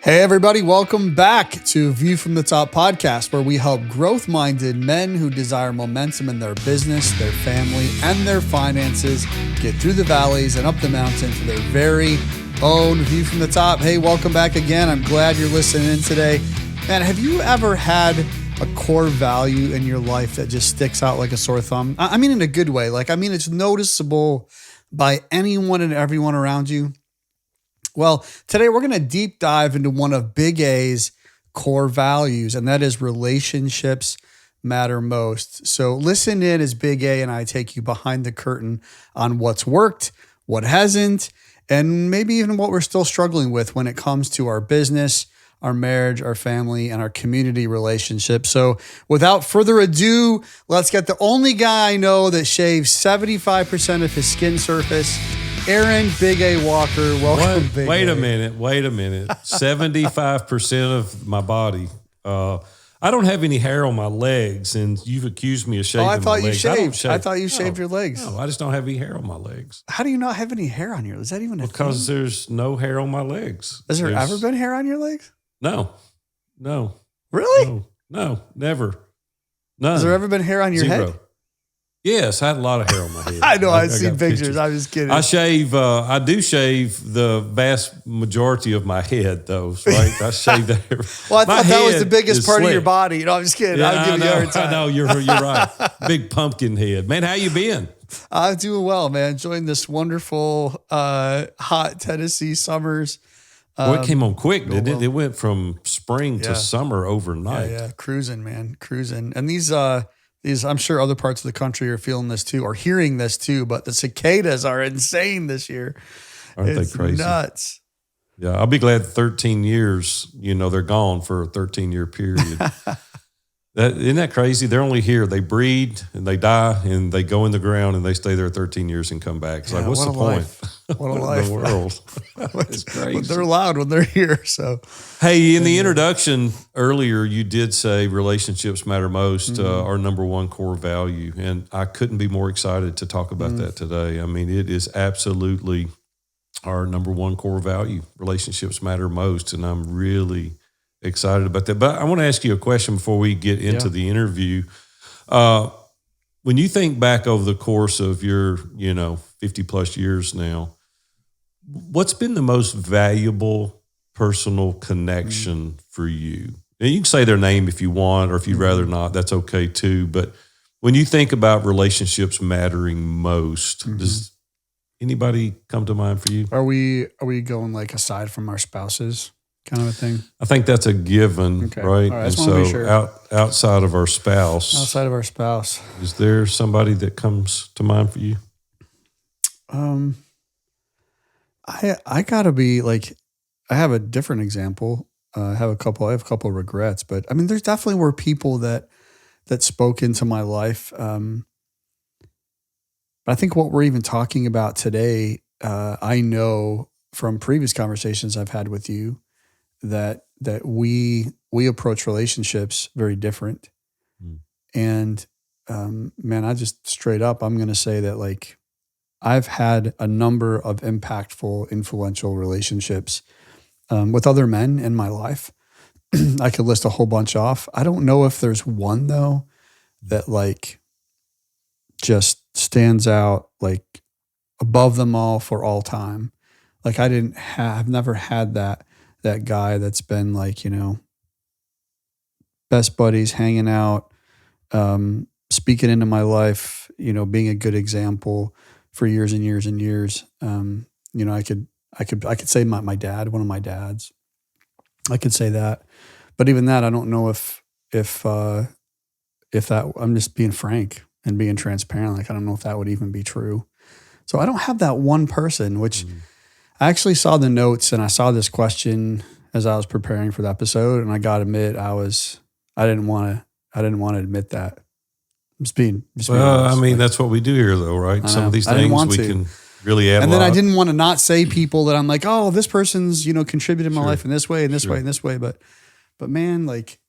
Hey, everybody, welcome back to View from the Top podcast, where we help growth-minded men who desire momentum in their business, their family, and their finances get through the valleys and up the mountain to their very own View from the Top. Hey, welcome back again. I'm glad you're listening in today. Man, have you ever had a core value in your life that just sticks out like a sore thumb? I mean, in a good way. It's noticeable by anyone and everyone around you. Well, today we're going to deep dive into one of Big A's core values, and that is relationships matter most. So listen in as Big A and I take you behind the curtain on what's worked, what hasn't, and maybe even what we're still struggling with when it comes to our business, our marriage, our family, and our community relationships. So without further ado, let's get the only guy I know that shaves 75% of his skin surface, Aaron Big A Walker. Welcome, Big A. Wait a minute. 75% of my body. I don't have any hair on my legs, and you've accused me of shaving my legs. I thought you shaved your legs. No, I just don't have any hair on my legs. How do you not have any hair on your legs? Is that even a thing? Because there's no hair on my legs. Has there ever been hair on your legs? No. Really? No, never. None. Has there ever been hair on your Zero. head? Yes, I had a lot of hair on my head. I know. I've seen pictures. I'm just kidding. I do shave the vast majority of my head, though, right? I shave that. Well, I thought that was the biggest part of your body. I'm just kidding. Yeah, I'll give you every time. I know. You're right. Big pumpkin head. Man, how you been? I'm doing well, man. Enjoying this wonderful, hot Tennessee summers. It came on quick, didn't it? It went from spring to summer overnight. Yeah, cruising, man, cruising. And these, I'm sure other parts of the country are feeling this too, or hearing this too. But the cicadas are insane this year. Aren't they crazy? Nuts. Yeah, I'll be glad 13 years. They're gone for a 13-year period. Isn't that crazy? They're only here. They breed and they die and they go in the ground and they stay there 13 years and come back. It's like, what's the point? What a life. In the world. It's crazy. They're loud when they're here. So, hey, in the introduction earlier, you did say relationships matter most, our number one core value. And I couldn't be more excited to talk about that today. I mean, it is absolutely our number one core value. Relationships matter most. And I'm really excited about that. But I want to ask you a question before we get into the interview. When you think back over the course of your, 50 plus years now, what's been the most valuable personal connection for you? And you can say their name if you want, or if you'd rather not, that's okay too. But when you think about relationships mattering most, does anybody come to mind for you? Are we going like aside from our spouses? Kind of a thing. I think that's a given, right? All right, and so outside of our spouse. Outside of our spouse. Is there somebody that comes to mind for you? I gotta be like, I have a different example. I have a couple of regrets, but I mean, there's definitely were people that spoke into my life. But I think what we're even talking about today, I know from previous conversations I've had with you, that we approach relationships very different. And man, I just straight up, I'm going to say that like I've had a number of impactful, influential relationships with other men in my life. I could list a whole bunch off. I don't know if there's one though that like just stands out like above them all for all time. Like I've never had that guy that's been like, best buddies, hanging out, speaking into my life, being a good example for years and years and years. I could say my dad, one of my dads, I could say that, but even that, I don't know if that, I'm just being frank and being transparent. Like, I don't know if that would even be true. So I don't have that one person, which I actually saw the notes and I saw this question as I was preparing for the episode, and I got to admit, I didn't want to admit that. I'm just being honest. I mean, that's what we do here though, right? Some of these things we can really add. And then I didn't want to not say people that I'm like, oh, this person's, contributed in my life in this way and this way and this way. But man, like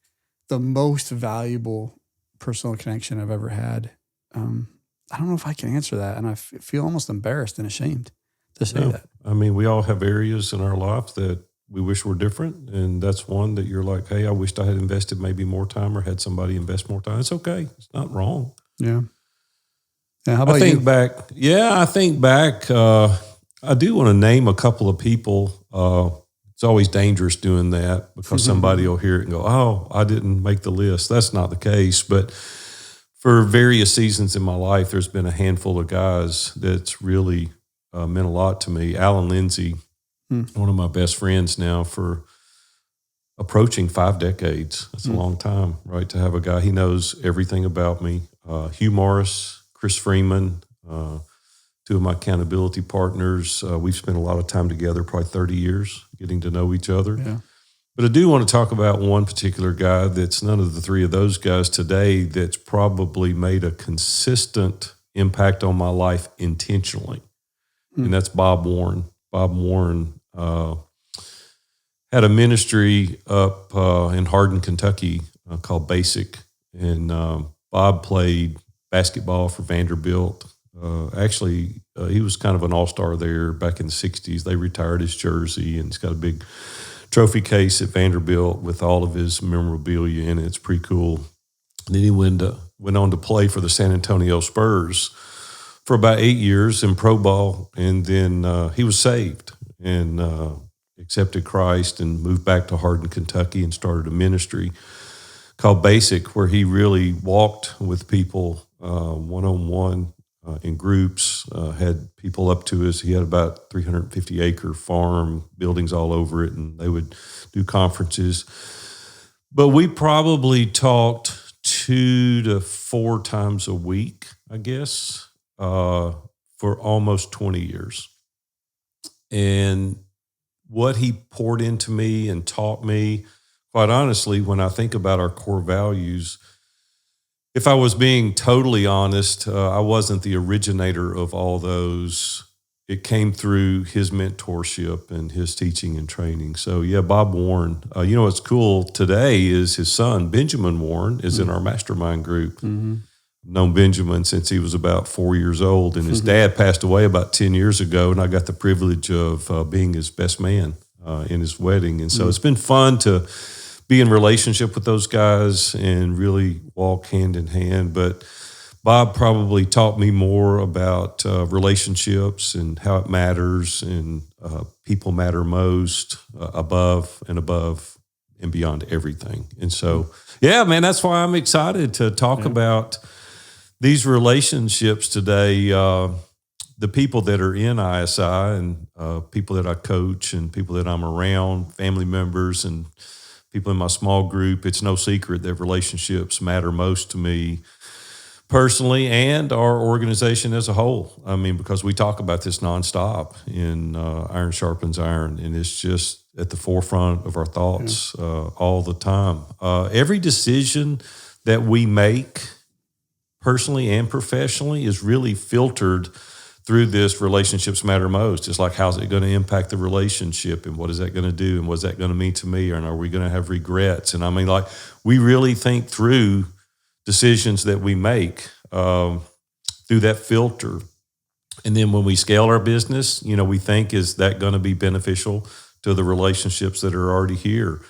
the most valuable personal connection I've ever had. I don't know if I can answer that. And I feel almost embarrassed and ashamed to say that. I mean, we all have areas in our life that we wish were different. And that's one that you're like, hey, I wished I had invested maybe more time or had somebody invest more time. It's okay. It's not wrong. Yeah. Yeah. How about I think you? back. Yeah, I think back. I do want to name a couple of people. It's always dangerous doing that because somebody will hear it and go, oh, I didn't make the list. That's not the case. But for various seasons in my life, there's been a handful of guys that's really meant a lot to me. Alan Lindsay, one of my best friends now for approaching 5 decades. That's a long time, right? To have a guy, he knows everything about me. Hugh Morris, Chris Freeman, two of my accountability partners. We've spent a lot of time together, probably 30 years, getting to know each other. Yeah. But I do want to talk about one particular guy that's none of the three of those guys today that's probably made a consistent impact on my life intentionally. And that's Bob Warren. Bob Warren had a ministry up in Hardin, Kentucky called Basic. And Bob played basketball for Vanderbilt. He was kind of an all-star there back in the 60s. They retired his jersey, and he's got a big trophy case at Vanderbilt with all of his memorabilia in it. It's pretty cool. And then he went on to play for the San Antonio Spurs for about 8 years in pro ball, and then he was saved and accepted Christ and moved back to Hardin, Kentucky, and started a ministry called Basic, where he really walked with people one-on-one in groups, had people up to he had about 350-acre farm, buildings all over it, and they would do conferences. But we probably talked 2 to 4 times a week, I guess, for almost 20 years. And what he poured into me and taught me, quite honestly, when I think about our core values, if I was being totally honest, I wasn't the originator of all those. It came through his mentorship and his teaching and training. So, yeah, Bob Warren. What's cool today is his son, Benjamin Warren, is in our mastermind group. Mm-hmm. Known Benjamin since he was about 4 years old, and his dad passed away about 10 years ago, and I got the privilege of being his best man in his wedding. And so it's been fun to be in relationship with those guys and really walk hand in hand. But Bob probably taught me more about relationships and how it matters, and people matter most, above and beyond everything. And so, yeah, man, that's why I'm excited to talk about these relationships today. The people that are in ISI and people that I coach and people that I'm around, family members and people in my small group, it's no secret that relationships matter most to me personally and our organization as a whole. I mean, because we talk about this nonstop in Iron Sharpens Iron, and it's just at the forefront of our thoughts all the time. Every decision that we make personally and professionally is really filtered through this relationships matter most. It's like, how's it going to impact the relationship, and what is that going to do, and what's that going to mean to me, and are we going to have regrets? And I mean, like, we really think through decisions that we make through that filter. And then when we scale our business, we think, is that going to be beneficial to the relationships that are already here?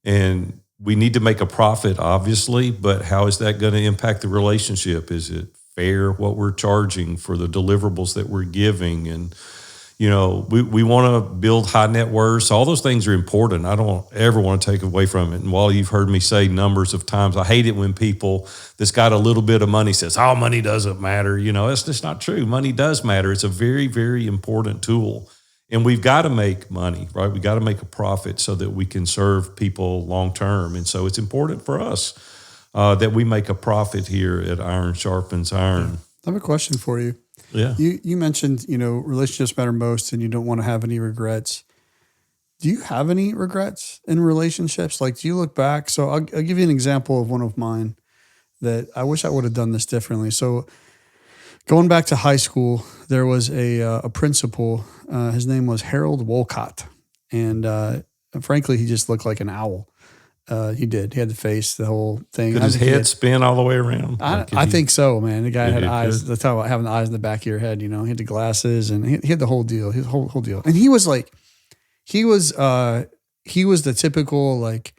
And we need to make a profit, obviously, but how is that going to impact the relationship? Is it fair what we're charging for the deliverables that we're giving? And, we want to build high net worths. All those things are important. I don't ever want to take away from it. And while you've heard me say numbers of times, I hate it when people that's got a little bit of money says, oh, money doesn't matter. That's just not true. Money does matter. It's a very, very important tool. And we've got to make money, right? We got to make a profit so that we can serve people long term. And so it's important for us that we make a profit here at Iron Sharpens Iron. I have a question for you. Yeah. You mentioned, relationships matter most and you don't want to have any regrets. Do you have any regrets in relationships? Like, do you look back? So I'll give you an example of one of mine that I wish I would have done this differently. So going back to high school, there was a principal. His name was Harold Wolcott. And frankly, he just looked like an owl. He did. He had the face, the whole thing. Could his head spin all the way around? I think so, man. The guy had eyes. That's how about having the eyes in the back of your head. He had the glasses, and he had the whole deal. His whole deal. And he was he was the typical like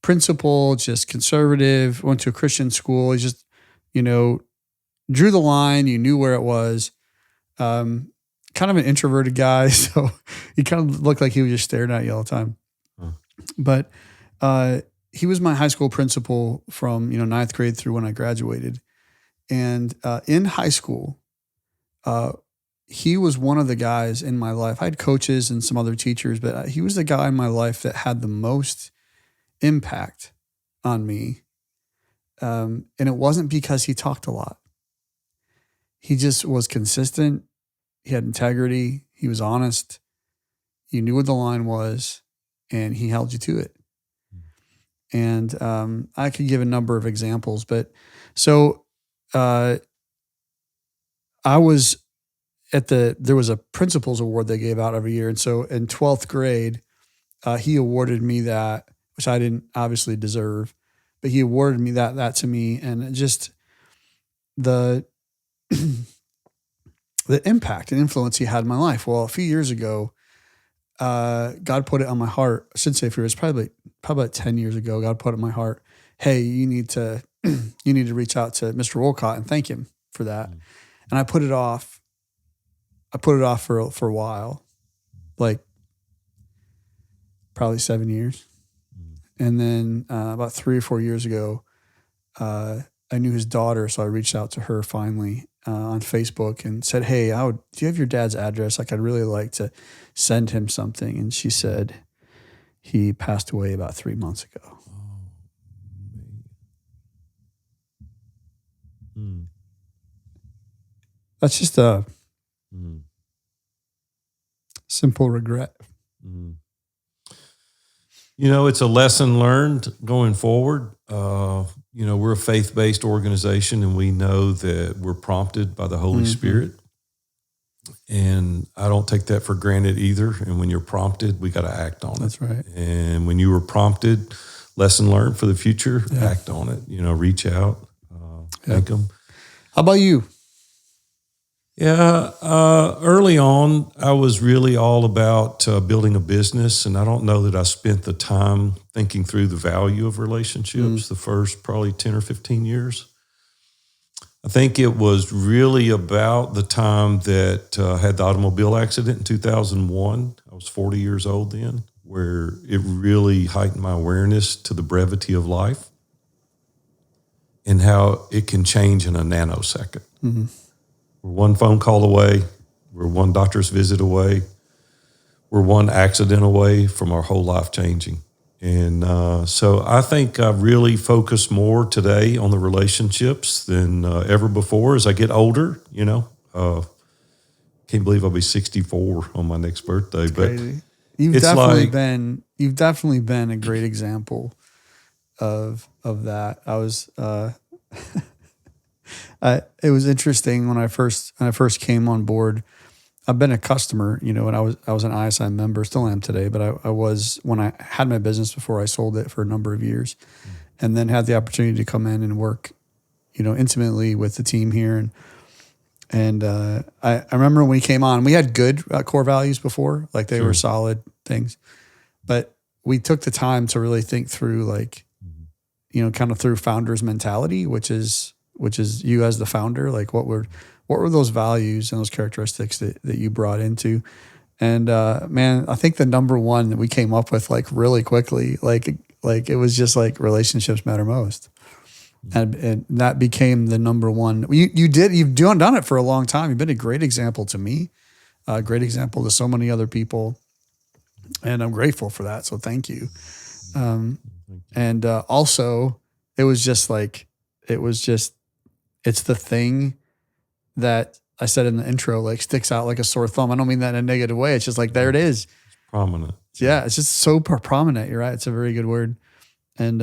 principal, just conservative, went to a Christian school. He just, drew the line. You knew where it was. Kind of an introverted guy. So he kind of looked like he was just staring at you all the time. Huh. But he was my high school principal from, ninth grade through when I graduated. And in high school, he was one of the guys in my life. I had coaches and some other teachers, but he was the guy in my life that had the most impact on me. And it wasn't because he talked a lot. He just was consistent. He had integrity. He was honest. You knew what the line was, and he held you to it. And I could give a number of examples, but so I was there was a principal's award they gave out every year. And so in 12th grade, he awarded me that, which I didn't obviously deserve, but he awarded me that to me. And it just the impact and influence he had in my life. Well, a few years ago, God put it on my heart. I shouldn't say a few years, probably about 10 years ago, God put it in my heart, hey, you need to reach out to Mr. Wolcott and thank him for that. Mm. And I put it off. For a while, like probably 7 years. Mm. And then about 3 or 4 years ago, I knew his daughter. So I reached out to her finally on Facebook and said, hey, do you have your dad's address? Like, I'd really like to send him something. And she said, he passed away about 3 months ago. Mm. That's just a simple regret. Mm. It's a lesson learned going forward. We're a faith-based organization, and we know that we're prompted by the Holy Spirit. And I don't take that for granted either. And when you're prompted, we got to act on it. That's right. And when you were prompted, lesson learned for the future, act on it. Reach out, thank them. How about you? Yeah, early on, I was really all about building a business, and I don't know that I spent the time thinking through the value of relationships the first probably 10 or 15 years. I think it was really about the time that I had the automobile accident in 2001. I was 40 years old then, where it really heightened my awareness to the brevity of life and how it can change in a nanosecond. Mm-hmm. We're one phone call away. We're one doctor's visit away. We're one accident away from our whole life changing. And so I think I really focus more today on the relationships than ever before as I get older. Can't believe I'll be 64 on my next birthday. It's crazy. You've definitely been a great example of that. I was it was interesting when I first came on board. I've been a customer, and I was an ISI member, still am today, but I was when I had my business before I sold it for a number of years, and then had the opportunity to come in and work, intimately with the team here. And I remember when we came on, we had good core values before, like they were solid things, but we took the time to really think through, like, kind of through founder's mentality, which is you as the founder, like what were those values and those characteristics that you brought into? And man, I think the number one that we came up with, like, really quickly, like it was just like relationships matter most. And that became the number one. You've done it for a long time. You've been a great example to me, a great example to so many other people. And I'm grateful for that. So thank you. And also it was just like, it's the thing that I said in the intro, like, sticks out like a sore thumb. I don't mean that in a negative way. It's just like, there it is. It's prominent. Yeah. It's just so prominent. You're right. It's a very good word. And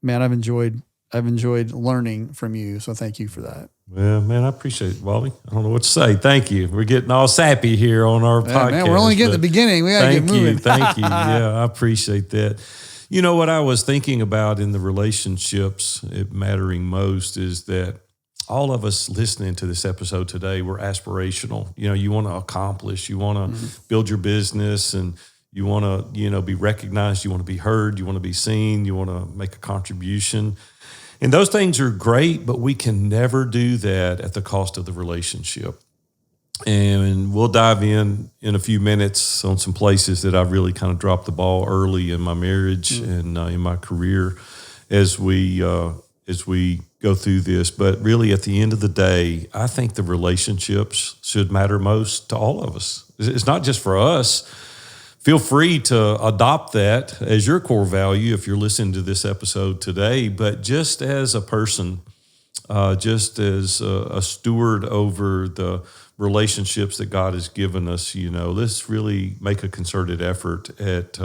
man, I've enjoyed learning from you. So thank you for that. Well, man, I appreciate it, Wally. I don't know what to say. Thank you. We're getting all sappy here on our podcast. Man, we're only getting the beginning. We got to get moving. Thank you. Yeah, I appreciate that. What I was thinking about in the relationships, it mattering most, is that all of us listening to this episode today, we're aspirational. You want to accomplish, you want to build your business, and You want to, be recognized. You want to be heard. You want to be seen. You want to make a contribution. And those things are great, but we can never do that at the cost of the relationship. And we'll dive in a few minutes on some places that I've really kind of dropped the ball early in my marriage and in my career as we go through this. But really, at the end of the day, I think the relationships should matter most to all of us. It's not just for us. Feel free to adopt that as your core value if you're listening to this episode today. But just as a person, just as a steward over the relationships that God has given us, let's really make a concerted effort at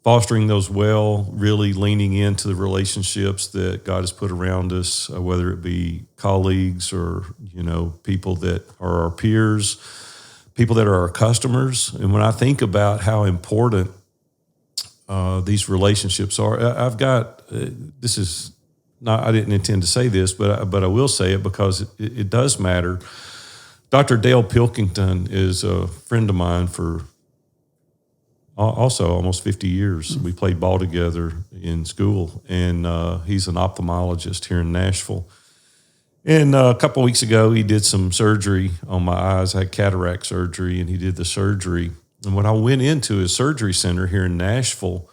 fostering those well, really leaning into the relationships that God has put around us, whether it be colleagues or, people that are our peers, people that are our customers. And when I think about how important these relationships are, this is not, I didn't intend to say this, but I will say it because it does matter. Dr. Dale Pilkington is a friend of mine for also almost 50 years. We played ball together in school, and he's an ophthalmologist here in Nashville. And a couple of weeks ago, he did some surgery on my eyes. I had cataract surgery, and he did the surgery. And when I went into his surgery center here in Nashville,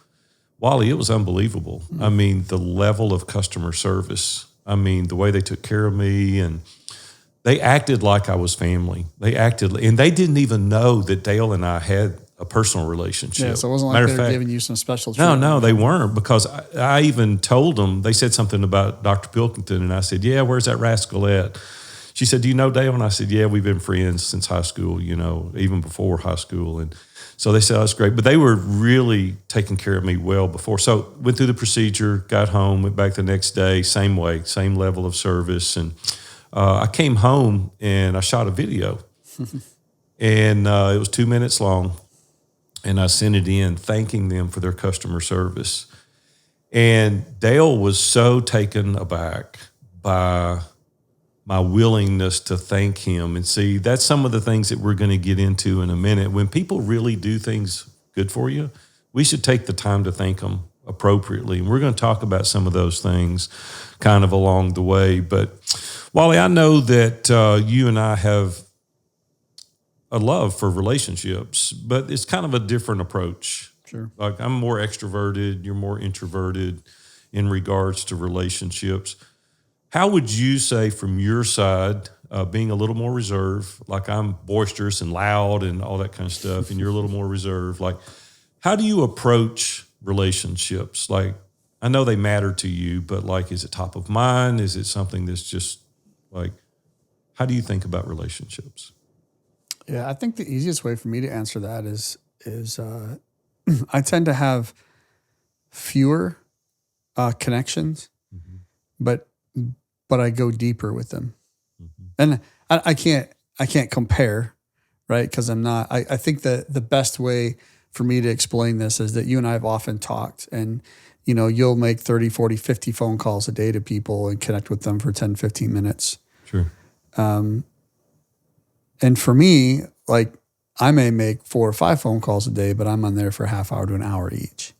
Wally, it was unbelievable. I mean, the level of customer service. I mean, the way they took care of me, and they acted like I was family. And they didn't even know that Dale and I had a personal relationship. Yeah, so it wasn't like they were giving you some special treatment. No, they weren't, because I even told them, they said something about Dr. Pilkington, and I said, yeah, where's that rascal at? She said, do you know Dale? And I said, yeah, we've been friends since high school, even before high school. And so they said, oh, that's great. But they were really taking care of me well before. So went through the procedure, got home, went back the next day, same way, same level of service. And I came home and I shot a video. And it was 2 minutes long. And I sent it in thanking them for their customer service. And Dale was so taken aback by my willingness to thank him. And see, that's some of the things that we're going to get into in a minute. When people really do things good for you, we should take the time to thank them appropriately. And we're going to talk about some of those things kind of along the way. But Wally, I know that you and I have a love for relationships, but it's kind of a different approach. Sure. Like, I'm more extroverted, you're more introverted in regards to relationships. How would you say from your side, being a little more reserved, like I'm boisterous and loud and all that kind of stuff, and you're a little more reserved, like, how do you approach relationships? Like, I know they matter to you, but like, is it top of mind? Is it something that's just like, how do you think about relationships? Yeah, I think the easiest way for me to answer that is I tend to have fewer connections, but I go deeper with them, and I can't compare, right? Because I'm not. I think that the best way for me to explain this is that you and I have often talked, and you'll make 30, 40, 50 phone calls a day to people and connect with them for 10, 15 minutes. Sure. And for me, like, I may make 4 or 5 phone calls a day, but I'm on there for a half hour to an hour each.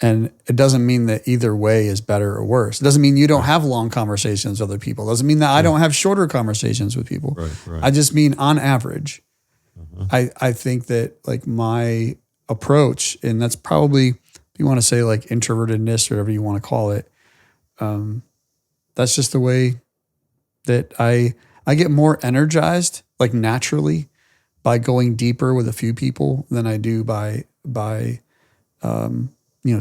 And it doesn't mean that either way is better or worse. It doesn't mean you don't have long conversations with other people. It doesn't mean that I don't have shorter conversations with people. Right. I just mean on average, I think that, like, my approach, and that's probably, if you want to say like introvertedness or whatever you want to call it, that's just the way that I get more energized, like, naturally, by going deeper with a few people than I do by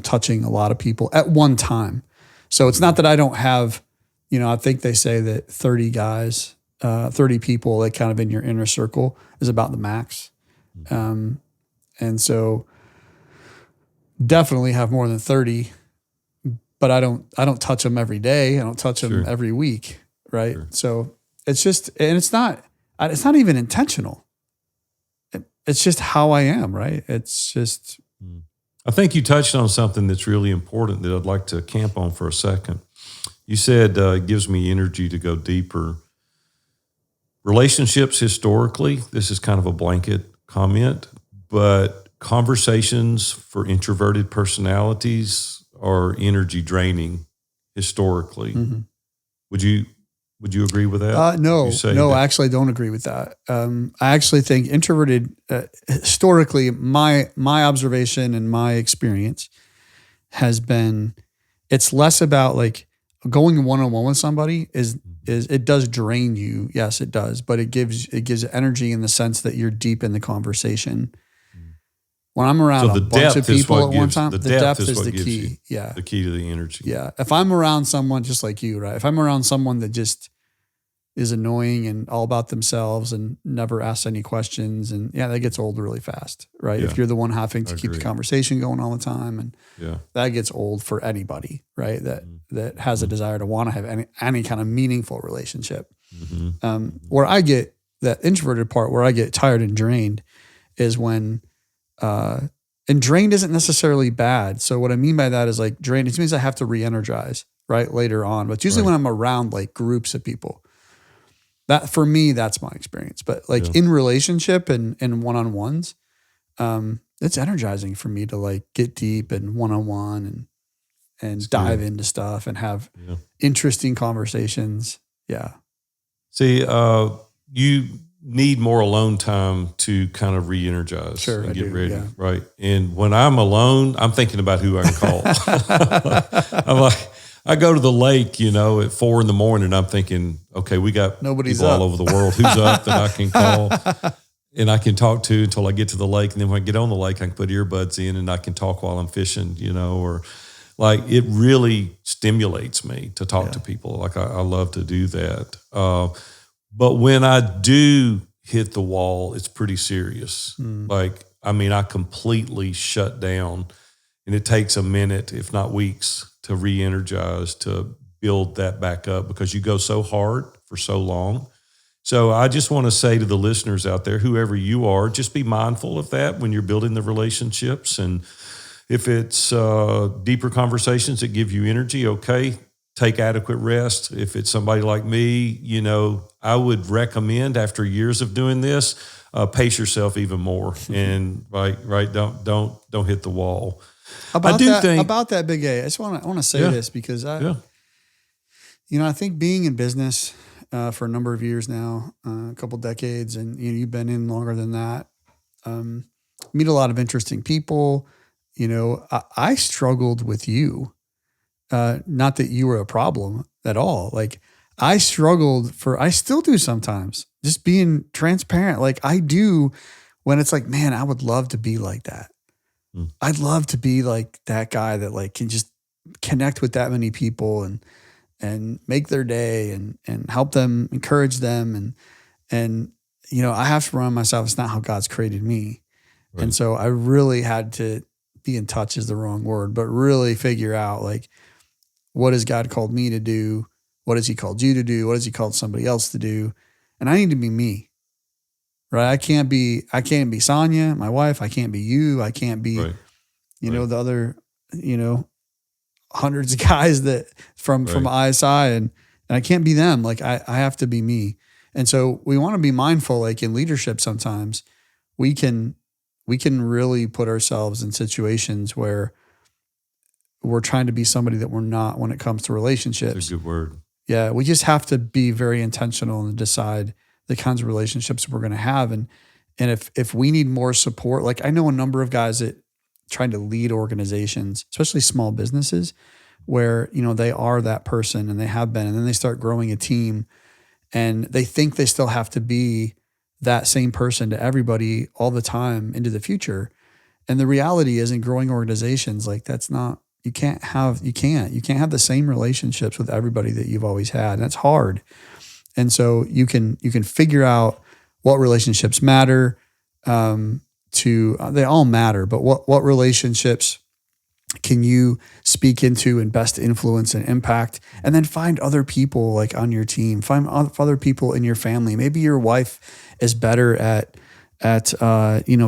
touching a lot of people at one time. So it's not that I don't have, I think they say that 30 guys, 30 people, like, kind of in your inner circle is about the max. And so definitely have more than 30, but I don't touch them every day. I don't touch them every week. Right. Sure. So it's just, and it's not even intentional. It's just how I am. Right. It's just, I think you touched on something that's really important that I'd like to camp on for a second. You said it gives me energy to go deeper. Relationships historically, this is kind of a blanket comment, but conversations for introverted personalities are energy draining historically. Mm-hmm. Would you agree with that? No, I actually don't agree with that. I actually think introverted, historically, my observation and my experience has been, it's less about like going one-on-one with somebody is it does drain you. Yes, it does, but it gives energy in the sense that you're deep in the conversation. When I'm around a bunch of people at one time, the depth is the key. Yeah. The key to the energy. Yeah. If I'm around someone just like you, right? If I'm around someone that just is annoying and all about themselves and never asks any questions, and that gets old really fast, right? Yeah. If you're the one having to keep the conversation going all the time, and that gets old for anybody, right? That has a desire to want to have any kind of meaningful relationship. Where I get that introverted part, where I get tired and drained, is when and drained isn't necessarily bad. So what I mean by that is like drained, it means I have to re-energize, right, later on. But usually when I'm around like groups of people, that for me, that's my experience. But like in relationship and one-on-ones, it's energizing for me to like get deep and one-on-one and dive into stuff and have interesting conversations. Yeah. See, you need more alone time to kind of re-energize and get ready, right? And when I'm alone, I'm thinking about who I can call. I'm like, I go to the lake, at 4 a.m. I'm thinking, okay, we got nobody's people up all over the world. Who's up that I can call and I can talk to until I get to the lake. And then when I get on the lake, I can put earbuds in and I can talk while I'm fishing, or like it really stimulates me to talk to people. Like I love to do that. But when I do hit the wall, it's pretty serious. Like, I completely shut down, and it takes a minute, if not weeks, to re-energize, to build that back up, because you go so hard for so long. So I just want to say to the listeners out there, whoever you are, just be mindful of that when you're building the relationships. And if it's deeper conversations that give you energy, okay, take adequate rest. If it's somebody like me, I would recommend, after years of doing this, pace yourself even more and don't hit the wall. About that, Big A. I just want to say this because I think being in business for a number of years now, a couple decades, and you've been in longer than that. Meet a lot of interesting people. I struggled with you. Not that you were a problem at all. Like I still do sometimes, just being transparent. Like I do when it's like, man, I would love to be like that. I'd love to be like that guy that like can just connect with that many people and make their day and help them, encourage them. And I have to remind myself, it's not how God's created me. Right. And so I really had to be in touch is the wrong word, but really figure out like, what has God called me to do? What has he called you to do? What has he called somebody else to do? And I need to be me, right? I can't be Sonia, my wife. I can't be you. I can't be, the other, hundreds of guys that from ISI and I can't be them. Like I have to be me. And so we want to be mindful, like in leadership, sometimes we can really put ourselves in situations where we're trying to be somebody that we're not when it comes to relationships. That's a good word. Yeah. We just have to be very intentional and decide the kinds of relationships we're going to have. And if we need more support, like I know a number of guys that trying to lead organizations, especially small businesses, where, they are that person and they have been, and then they start growing a team and they think they still have to be that same person to everybody all the time into the future. And the reality is, in growing organizations, like that's not, you can't have the same relationships with everybody that you've always had. And that's hard. And so you can figure out what relationships matter they all matter, but what relationships can you speak into and best influence and impact? And then find other people like on your team, find other people in your family. Maybe your wife is better at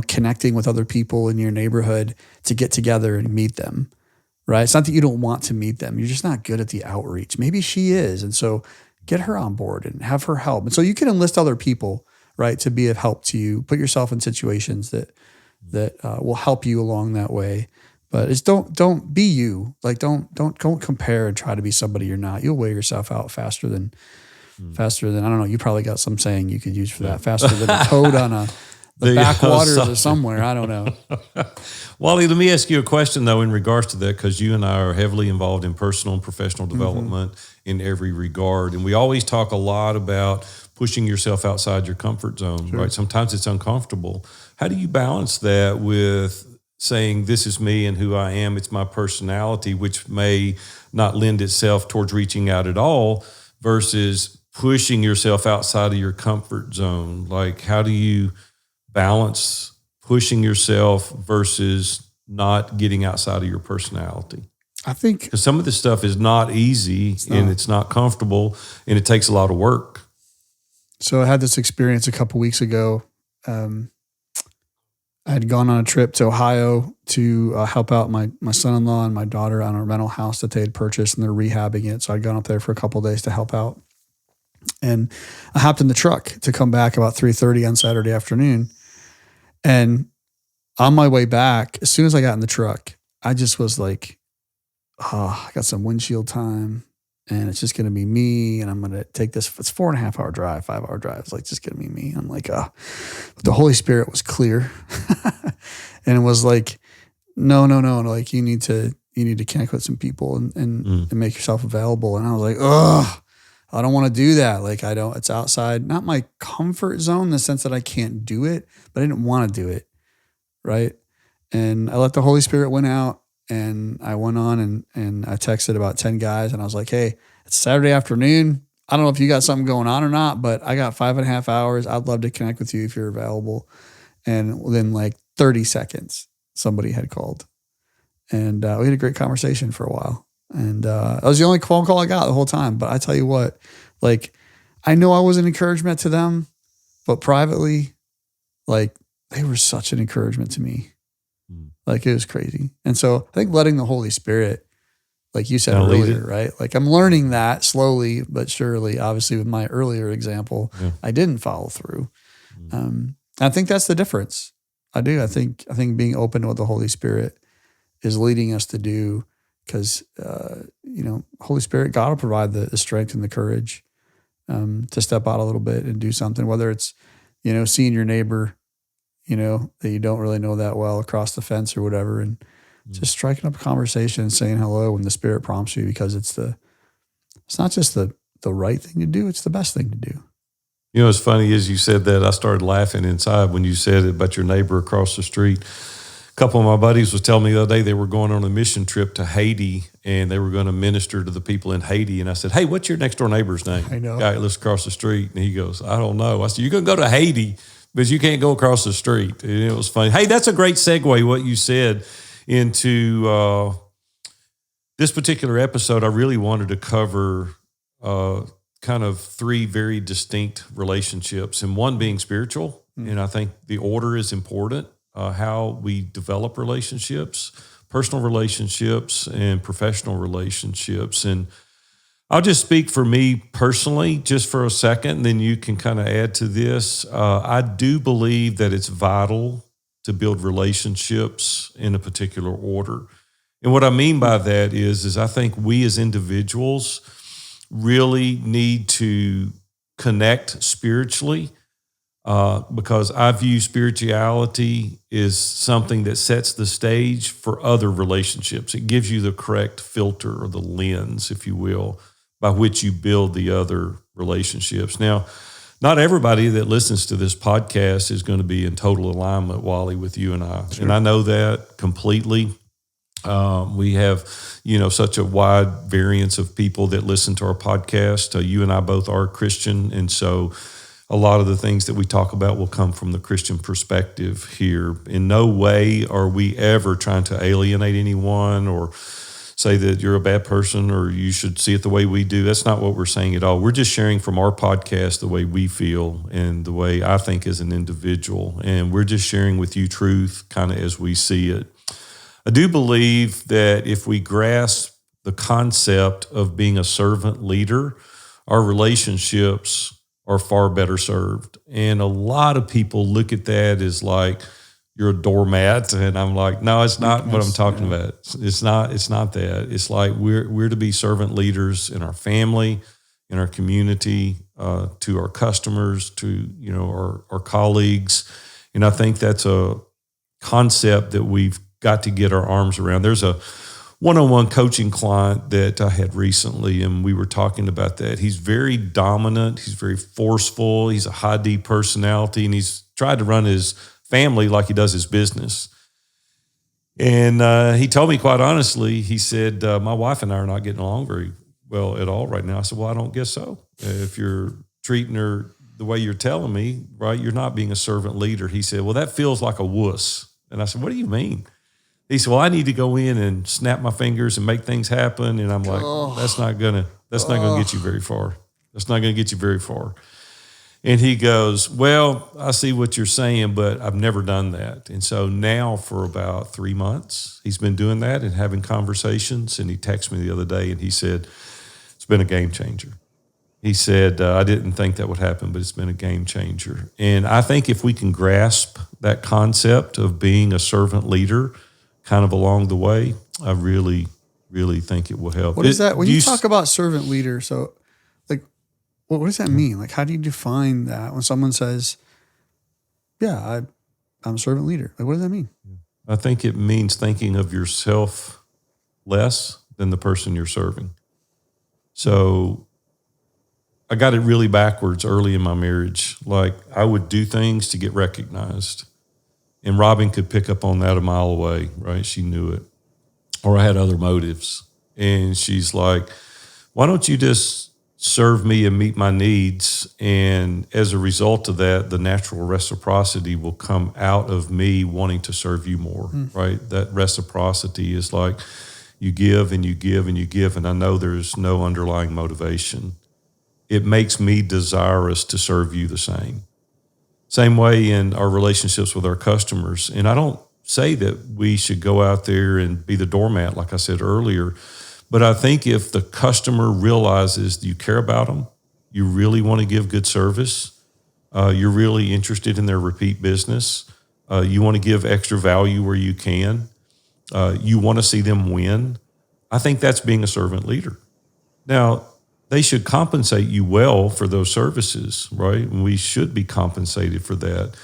connecting with other people in your neighborhood to get together and meet them. Right? It's not that you don't want to meet them. You're just not good at the outreach. Maybe she is. And so get her on board and have her help. And so you can enlist other people, right, to be of help to you. Put yourself in situations that that will help you along that way. But it's don't be you. Like don't compare and try to be somebody you're not. You'll wear yourself out faster than I don't know. You probably got some saying you could use for that. Faster than a toad on the backwaters or somewhere. I don't know. Wally, let me ask you a question though in regards to that, because you and I are heavily involved in personal and professional development in every regard, and we always talk a lot about pushing yourself outside your comfort zone. Right? Sometimes it's uncomfortable. How do you balance that with saying, this is me and who I am, it's my personality, which may not lend itself towards reaching out at all, versus pushing yourself outside of your comfort zone? Like, how do you balance pushing yourself versus not getting outside of your personality? I think because some of this stuff is not easy and it's not comfortable and it takes a lot of work. So I had this experience a couple weeks ago. I had gone on a trip to Ohio to help out my son-in-law and my daughter on a rental house that they had purchased, and they're rehabbing it. So I'd gone up there for a couple of days to help out. And I hopped in the truck to come back about 3:30 on Saturday afternoon. And on my way back, as soon as I got in the truck, I just was like, oh, I got some windshield time and it's just going to be me. And I'm going to take this. It's 4.5 hour drive, 5 hour drive. It's like, just going to be me. I'm like, but the Holy Spirit was clear. And it was like, no. Like you need to connect with some people and make yourself available. And I was like, I don't want to do that. Like it's outside, not my comfort zone in the sense that I can't do it, but I didn't want to do it. Right. And I let the Holy Spirit win out, and I went on and I texted about 10 guys, and I was like, hey, it's Saturday afternoon. I don't know if you got something going on or not, but I got 5.5 hours. I'd love to connect with you if you're available. And within like 30 seconds, somebody had called, and we had a great conversation for a while. And that was the only phone call I got the whole time. But I tell you what, like, I know I was an encouragement to them, but privately, like, they were such an encouragement to me. Like, it was crazy. And so I think letting the Holy Spirit, like you said earlier, right? Like, I'm learning that slowly but surely. Obviously, with my earlier example, I didn't follow through. I think that's the difference. I do. I think being open to what the Holy Spirit is leading us to do, because, Holy Spirit, God will provide the strength and the courage to step out a little bit and do something, whether it's, seeing your neighbor, that you don't really know that well across the fence or whatever, and just striking up a conversation and saying hello when the Spirit prompts you, because it's not just the right thing to do, it's the best thing to do. It's funny as you said that, I started laughing inside when you said it about your neighbor across the street. A couple of my buddies was telling me the other day they were going on a mission trip to Haiti, and they were going to minister to the people in Haiti. And I said, hey, what's your next door neighbor's name? I know. Guy that lives across the street. And he goes, I don't know. I said, you're going to go to Haiti, but you can't go across the street. And it was funny. Hey, that's a great segue, what you said, into this particular episode. I really wanted to cover kind of 3 very distinct relationships, and one being spiritual. And I think the order is important, how we develop relationships, personal relationships and professional relationships. And I'll just speak for me personally just for a second, and then you can kind of add to this. I do believe that it's vital to build relationships in a particular order. And what I mean by that is I think we as individuals really need to connect spiritually, because I view spirituality as something that sets the stage for other relationships. It gives you the correct filter or the lens, if you will, by which you build the other relationships. Now, not everybody that listens to this podcast is going to be in total alignment, Wally, with you and I. Sure. And I know that completely. We have, such a wide variance of people that listen to our podcast. You and I both are Christian. And so a lot of the things that we talk about will come from the Christian perspective here. In no way are we ever trying to alienate anyone or say that you're a bad person or you should see it the way we do. That's not what we're saying at all. We're just sharing from our podcast the way we feel and the way I think as an individual. And we're just sharing with you truth kind of as we see it. I do believe that if we grasp the concept of being a servant leader, our relationships are far better served. And a lot of people look at that as like, you're a doormat. And I'm like, no, it's not what I'm talking about. It's not that. It's like we're to be servant leaders in our family, in our community, to our customers, to, our colleagues. And I think that's a concept that we've got to get our arms around. There's a one-on-one coaching client that I had recently, and we were talking about that. He's very dominant. He's very forceful. He's a high D personality, and he's tried to run his family like he does his business. And he told me quite honestly, he said, my wife and I are not getting along very well at all right now. I said, well, I don't guess so. If you're treating her the way you're telling me, right, you're not being a servant leader. He said, well, that feels like a wuss. And I said, what do you mean? He said, well, I need to go in and snap my fingers and make things happen. And I'm like, that's not gonna get you very far. That's not gonna get you very far. And he goes, well, I see what you're saying, but I've never done that. And so now for about 3 months, he's been doing that and having conversations. And he texted me the other day and he said, it's been a game changer. He said, I didn't think that would happen, but it's been a game changer. And I think if we can grasp that concept of being a servant leader kind of along the way, I really, really think it will help. What is that? When you talk about servant leader, so like, what does that mean? Like, how do you define that when someone says, yeah, I'm a servant leader? Like, what does that mean? I think it means thinking of yourself less than the person you're serving. So I got it really backwards early in my marriage. Like, I would do things to get recognized. And Robin could pick up on that a mile away, right? She knew it. Or I had other motives. And she's like, why don't you just serve me and meet my needs? And as a result of that, the natural reciprocity will come out of me wanting to serve you more, right? That reciprocity is like you give and you give and you give, and I know there's no underlying motivation. It makes me desirous to serve you the same. Same way in our relationships with our customers. And I don't say that we should go out there and be the doormat, like I said earlier, but I think if the customer realizes you care about them, you really want to give good service, you're really interested in their repeat business, you want to give extra value where you can, you want to see them win, I think that's being a servant leader. Now, they should compensate you well for those services, right? And we should be compensated for that.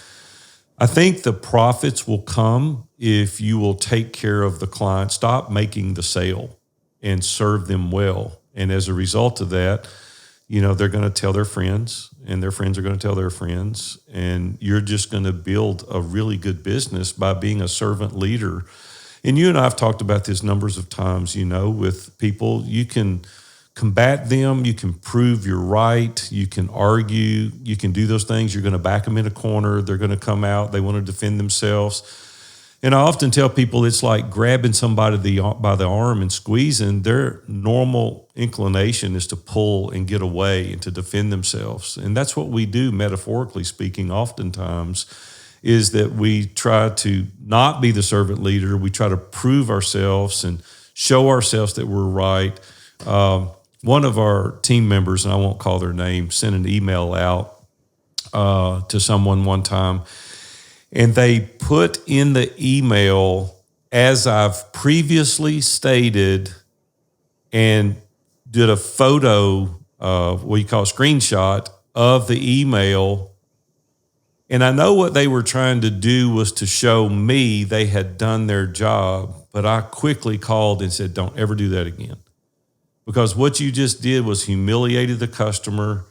I think the profits will come if you will take care of the client, stop making the sale, and serve them well. And as a result of that, they're going to tell their friends, and their friends are going to tell their friends, and you're just going to build a really good business by being a servant leader. And you and I have talked about this numbers of times, with people. You can combat them, you can prove you're right, you can argue, you can do those things. You're going to back them in a corner, they're going to come out, they want to defend themselves. And I often tell people it's like grabbing somebody by the arm and squeezing. Their normal inclination is to pull and get away and to defend themselves. And that's what we do, metaphorically speaking, oftentimes, is that we try to not be the servant leader. We try to prove ourselves and show ourselves that we're right. One of our team members, and I won't call their name, sent an email out to someone one time, and they put in the email, as I've previously stated, and did a photo, what you call a screenshot of the email. And I know what they were trying to do was to show me they had done their job, but I quickly called and said, don't ever do that again. Because what you just did was humiliated the customer.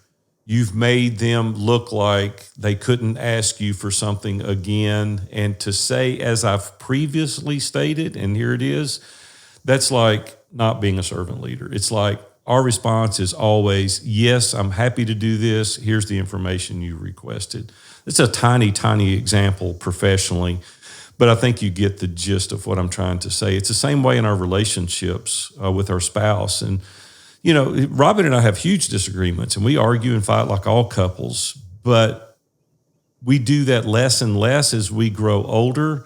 You've made them look like they couldn't ask you for something again. And to say, as I've previously stated, and here it is, that's like not being a servant leader. It's like our response is always, yes, I'm happy to do this. Here's the information you requested. It's a tiny, tiny example professionally, but I think you get the gist of what I'm trying to say. It's the same way in our relationships with our spouse. And, Robin and I have huge disagreements, and we argue and fight like all couples, but we do that less and less as we grow older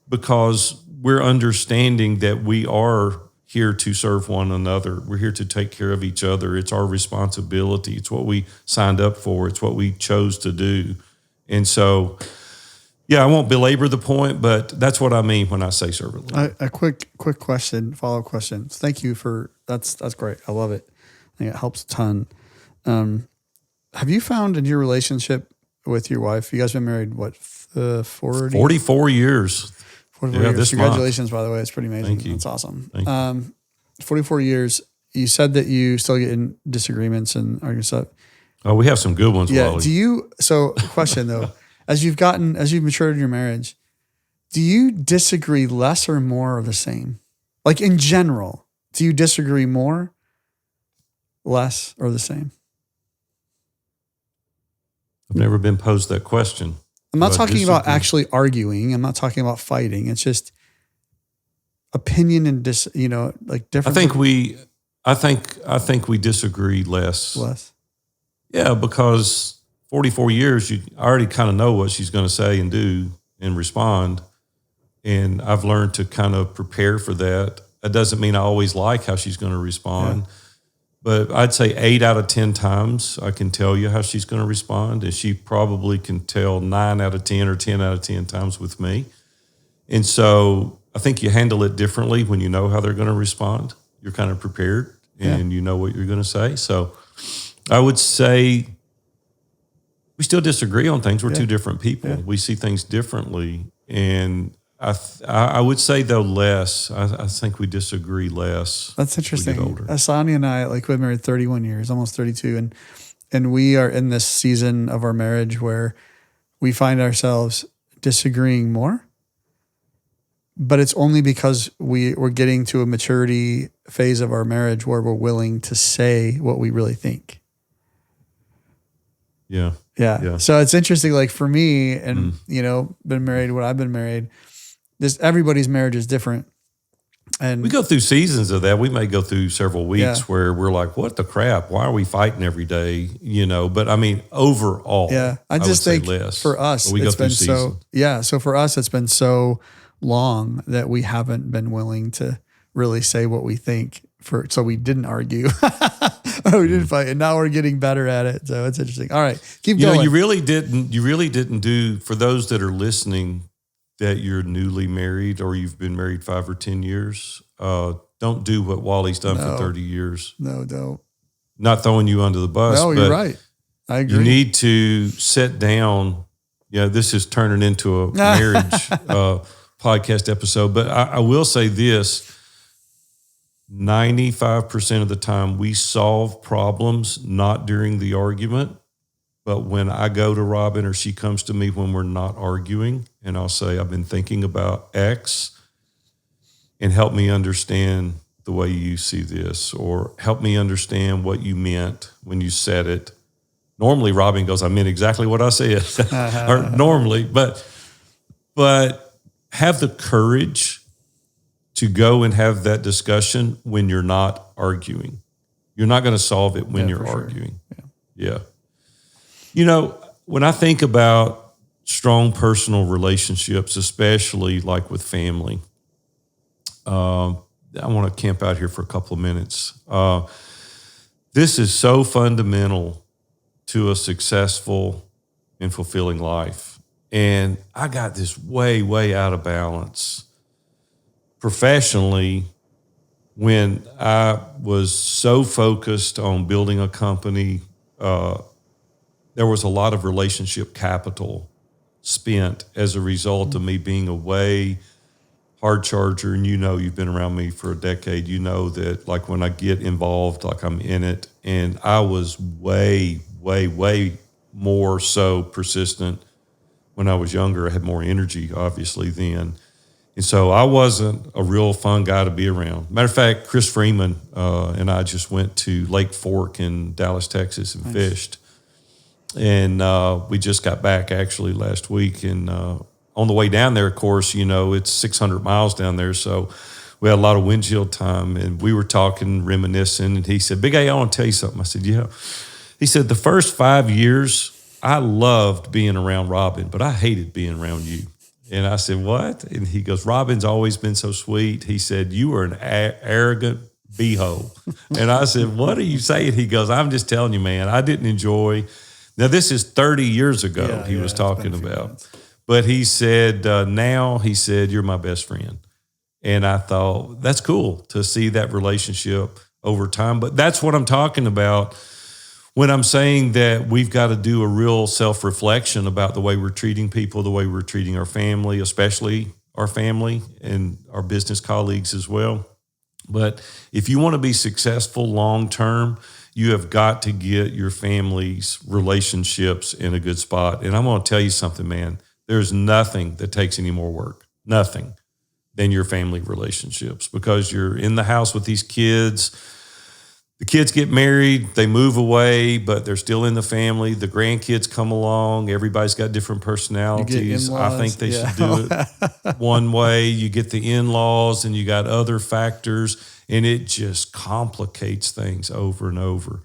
because we're understanding that we are here to serve one another. We're here to take care of each other. It's our responsibility. It's what we signed up for. It's what we chose to do. And so Yeah, I won't belabor the point, but that's what I mean when I say servant leader. A quick question, follow-up question. Thank you for that's great. I love it. I think it helps a ton. Have you found in your relationship with your wife, you guys been married, what, 44 years. 44 Yeah, years. this Congratulations, by the way. It's pretty amazing. Thank you. That's awesome. Thank you. 44 years. You said that you still get in disagreements and arguments. Oh, we have some good ones, Yeah. Wally. So question though, as you've matured in your marriage, do you disagree less or more or the same? Like in general, do you disagree more, less, or the same? I've never been posed that question. I'm not talking about actually arguing. I'm not talking about fighting. It's just opinion and like different. I think we disagree less. Less. Yeah, because 44 years, you already kind of know what she's going to say and do and respond. And I've learned to kind of prepare for that. That doesn't mean I always like how she's going to respond. Yeah. But I'd say 8 out of 10 times I can tell you how she's going to respond. And she probably can tell 9 out of 10 or 10 out of 10 times with me. And so I think you handle it differently when you know how they're going to respond. You're kind of prepared and you know what you're going to say. So I would say we still disagree on things. We're two different people. Yeah. We see things differently. And I would say, though, less. I think we disagree less. That's interesting. Asani and I, we've been married 31 years, almost 32. And we are in this season of our marriage where we find ourselves disagreeing more. But it's only because we're getting to a maturity phase of our marriage where we're willing to say what we really think. Yeah. Yeah. So it's interesting, like for me and, been married when I've been married, everybody's marriage is different. And we go through seasons of that. We may go through several weeks where we're like, what the crap? Why are we fighting every day? But I mean, overall, I just think less, for us, it's been so for us, it's been so long that we haven't been willing to really say what we think so we didn't argue. We didn't fight, and now we're getting better at it. So it's interesting. All right, keep going. You really didn't do, for those that are listening, that you're newly married or you've been married 5 or 10 years. Don't do what Wally's done for 30 years. No, don't. Not throwing you under the bus. No, you're right. I agree. You need to sit down. Yeah, this is turning into a marriage podcast episode, but I will say this. 95% of the time we solve problems not during the argument, but when I go to Robin or she comes to me when we're not arguing, and I'll say, I've been thinking about X, and help me understand the way you see this, or help me understand what you meant when you said it. Normally Robin goes, I meant exactly what I said. Or normally, but have the courage to go and have that discussion when you're not arguing. You're not going to solve it when you're arguing. Sure. Yeah. When I think about strong personal relationships, especially like with family, I want to camp out here for a couple of minutes. This is so fundamental to a successful and fulfilling life. And I got this way, way out of balance professionally when I was so focused on building a company. There was a lot of relationship capital spent as a result of me being away, hard charger. And you've been around me for a decade. You know that like when I get involved, like I'm in it. And I was way, way, way more so persistent when I was younger. I had more energy, obviously, then. And so I wasn't a real fun guy to be around. Matter of fact, Chris Freeman and I just went to Lake Fork in Dallas, Texas and fished. And we just got back actually last week. And on the way down there, of course, it's 600 miles down there. So we had a lot of windshield time. And we were talking, reminiscing. And he said, Big A, I want to tell you something. I said, yeah. He said, the first 5 years, I loved being around Robin, but I hated being around you. And I said, what? And he goes, Robin's always been so sweet. He said, you were an arrogant beehole. And I said, what are you saying? He goes, I'm just telling you, man, I didn't enjoy. Now, this is 30 years ago he was talking about. But he said, now he said, you're my best friend. And I thought, that's cool to see that relationship over time. But that's what I'm talking about when I'm saying that we've got to do a real self-reflection about the way we're treating people, the way we're treating our family, especially our family and our business colleagues as well. But if you want to be successful long-term, you have got to get your family's relationships in a good spot. And I'm going to tell you something, man. There's nothing that takes any more work, nothing, than your family relationships, because you're in the house with these kids. The kids get married, they move away, but they're still in the family. The grandkids come along. Everybody's got different personalities. I think they should do it one way. You get the in-laws and you got other factors, and it just complicates things over and over.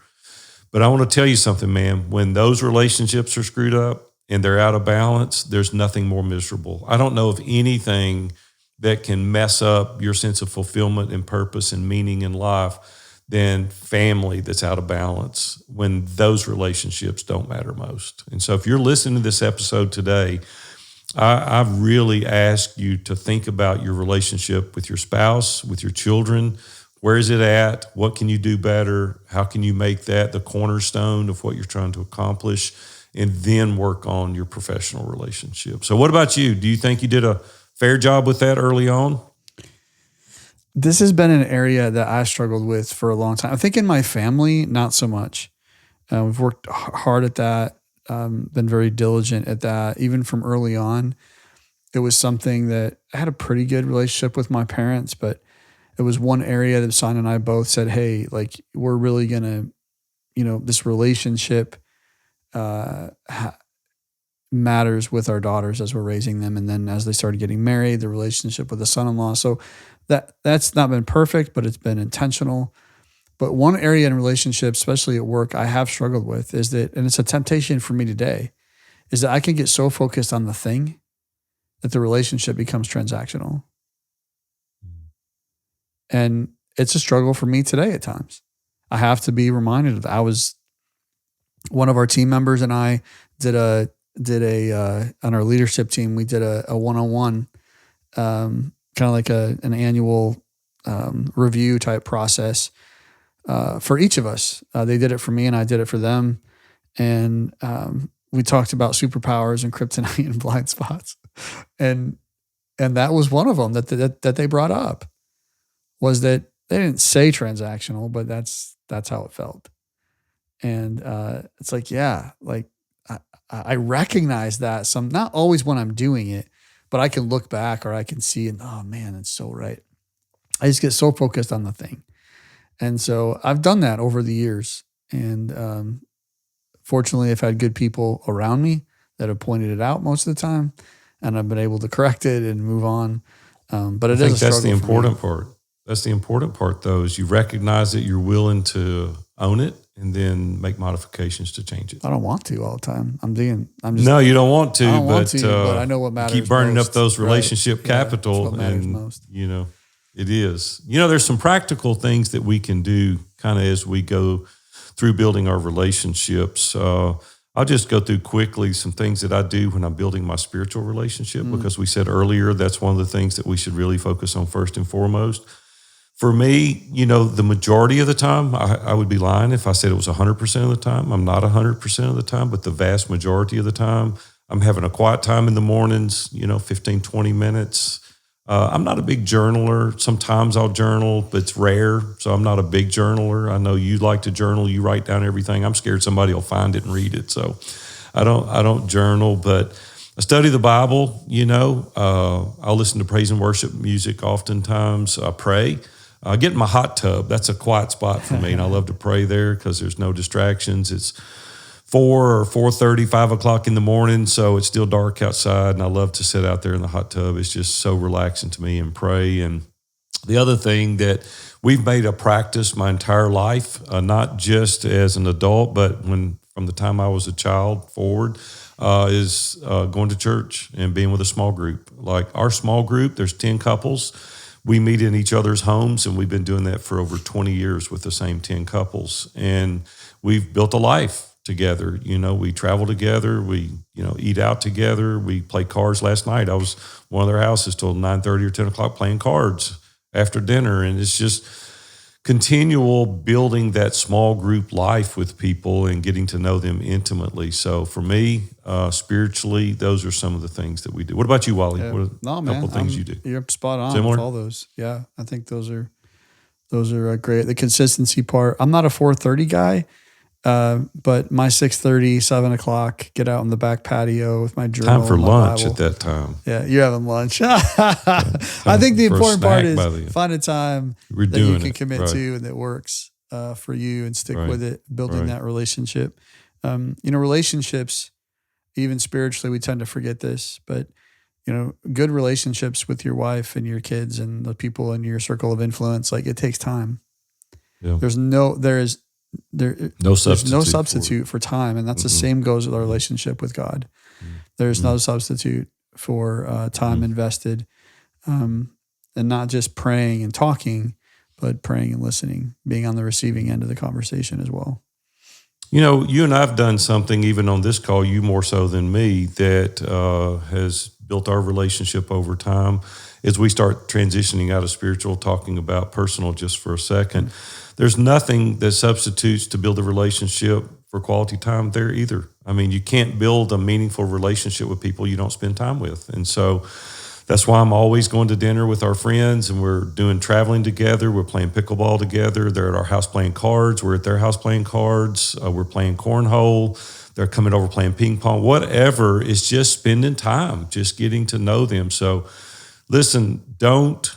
But I want to tell you something, man. When those relationships are screwed up and they're out of balance, there's nothing more miserable. I don't know of anything that can mess up your sense of fulfillment and purpose and meaning in life than family that's out of balance when those relationships don't matter most. And so if you're listening to this episode today, I really ask you to think about your relationship with your spouse, with your children. Where is it at? What can you do better? How can you make that the cornerstone of what you're trying to accomplish? And then work on your professional relationship. So what about you? Do you think you did a fair job with that early on? This has been an area that I struggled with for a long time. I think in my family, not so much. We've worked hard at that, been very diligent at that. Even from early on, it was something that I had a pretty good relationship with my parents, but it was one area that Son and I both said, hey, like, we're really going to, this relationship matters with our daughters as we're raising them. And then as they started getting married, the relationship with the son-in-law. So that's not been perfect, but it's been intentional. But one area in relationships, especially at work, I have struggled with is that, and it's a temptation for me today, is that I can get so focused on the thing that the relationship becomes transactional. And it's a struggle for me today at times. I have to be reminded of that. One of our team members and I did a on our leadership team, we did a one-on-one, kind of like an annual review type process for each of us. They did it for me and I did it for them. And we talked about superpowers and kryptonite and blind spots. And that was one of them that they brought up, was that they didn't say transactional, but that's how it felt. And it's like, yeah, like I recognize that not always when I'm doing it, but I can look back or I can see, and oh man, it's so right. I just get so focused on the thing. And so I've done that over the years. And fortunately, I've had good people around me that have pointed it out most of the time, and I've been able to correct it and move on. But it is a struggle. That's the important part. That's the important part, though, is you recognize it, you're willing to own it, and then make modifications to change it. I don't want to all the time. No, you don't want to, but I know what matters. Keep burning most, up those relationship right? capital, what matters and most. It is. There's some practical things that we can do kind of as we go through building our relationships. I'll just go through quickly some things that I do when I'm building my spiritual relationship, because we said earlier that's one of the things that we should really focus on first and foremost. For me, the majority of the time, I would be lying if I said it was 100% of the time. I'm not 100% of the time, but the vast majority of the time, I'm having a quiet time in the mornings, 15, 20 minutes. I'm not a big journaler. Sometimes I'll journal, but it's rare. So I'm not a big journaler. I know you like to journal. You write down everything. I'm scared somebody will find it and read it. So I don't journal, but I study the Bible. I'll listen to praise and worship music oftentimes. I pray. I get in my hot tub. That's a quiet spot for me, and I love to pray there because there's no distractions. It's 4 or 4:30, 5 o'clock in the morning, so it's still dark outside, and I love to sit out there in the hot tub. It's just so relaxing to me and pray. And the other thing that we've made a practice my entire life, not just as an adult, but from the time I was a child forward, is going to church and being with a small group. Like our small group, there's 10 couples. We meet in each other's homes, and we've been doing that for over 20 years with the same 10 couples. And we've built a life together. We travel together. We, eat out together. We play cards. Last night, I was one of their houses till 9:30 or 10 o'clock playing cards after dinner. And it's just continual building that small group life with people and getting to know them intimately. So for me, spiritually, those are some of the things that we do. What about you, Wally? Yeah. What are No, a man, couple of things you do? You're spot on Similar? with all those. Yeah, I think those are great. The consistency part. I'm not a 4:30 guy, but my 6:30, 7 o'clock, get out on the back patio with my journal. Time for and my lunch Bible. at that time. Yeah, you're having lunch. I think the important part is find a time that you can commit to and that works for you and stick with it, building that relationship. Relationships, even spiritually, we tend to forget this, but good relationships with your wife and your kids and the people in your circle of influence, like it takes time. Yeah. There's no substitute substitute for time. And that's the same goes with our relationship with God. There's no substitute for time invested, and not just praying and talking, but praying and listening, being on the receiving end of the conversation as well. You and I have done something even on this call, you more so than me, that has built our relationship over time. As we start transitioning out of spiritual, talking about personal just for a second, there's nothing that substitutes to build a relationship for quality time there either. I mean, you can't build a meaningful relationship with people you don't spend time with. And so that's why I'm always going to dinner with our friends, and we're doing traveling together. We're playing pickleball together. They're at our house playing cards. We're at their house playing cards. We're playing cornhole. They're coming over playing ping pong. Whatever, it's just spending time, just getting to know them. So listen, don't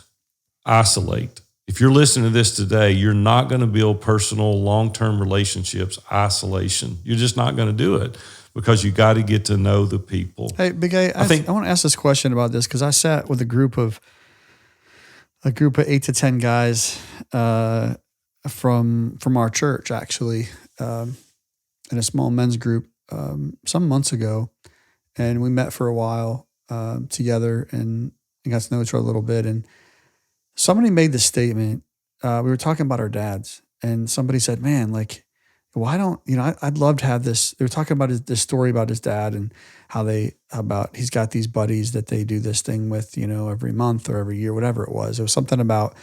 isolate. If you're listening to this today, you're not going to build personal, long-term relationships, isolation. You're just not going to do it because you got to get to know the people. Hey, Big A, I want to ask this question about this because I sat with a group of 8 to 10 guys from our church, actually, in a small men's group some months ago, and we met for a while together and got to know each other a little bit. And somebody made the statement. We were talking about our dads, and somebody said, "Man, like, why don't I'd love to have this." They were talking about this story about his dad and how he's got these buddies that they do this thing with, every month or every year, whatever it was. It was something about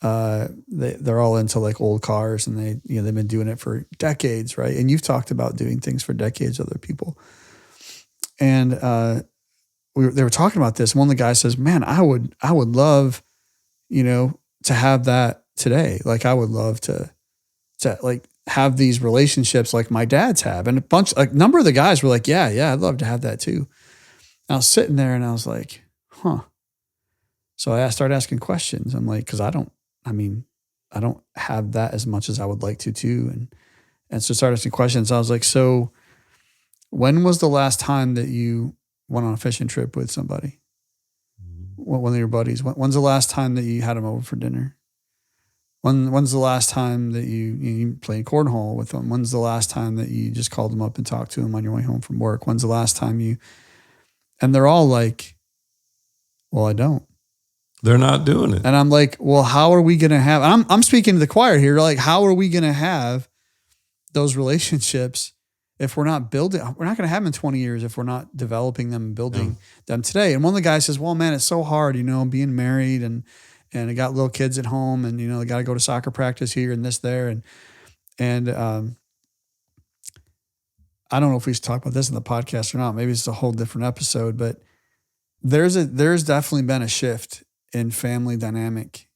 they're all into like old cars, and they've been doing it for decades, right? And you've talked about doing things for decades with other people, and they were talking about this. And one of the guys says, "Man, I would love, to have that today. Like, I would love to like have these relationships like my dad's have." And a number of the guys were like, yeah, I'd love to have that too. And I was sitting there and I was like, huh. So I started asking questions. I'm like, cause I don't have that as much as I would like to too. And so started asking questions. I was like, so when was the last time that you went on a fishing trip with somebody? One of your buddies? When's the last time that you had them over for dinner? When's the last time that you played cornhole with them? When's the last time that you just called them up and talked to them on your way home from work? When's the last time and they're all like, well, I don't. They're not doing it. And I'm like, well, how are we going to have, I'm speaking to the choir here. Like, how are we going to have those relationships if we're not building? We're not going to have them in 20 years if we're not developing them and building them today. And one of the guys says, well, man, it's so hard, being married and I got little kids at home, and I got to go to soccer practice here and this there, and I don't know if we should talk about this in the podcast or not. Maybe it's a whole different episode, but there's definitely been a shift in family dynamic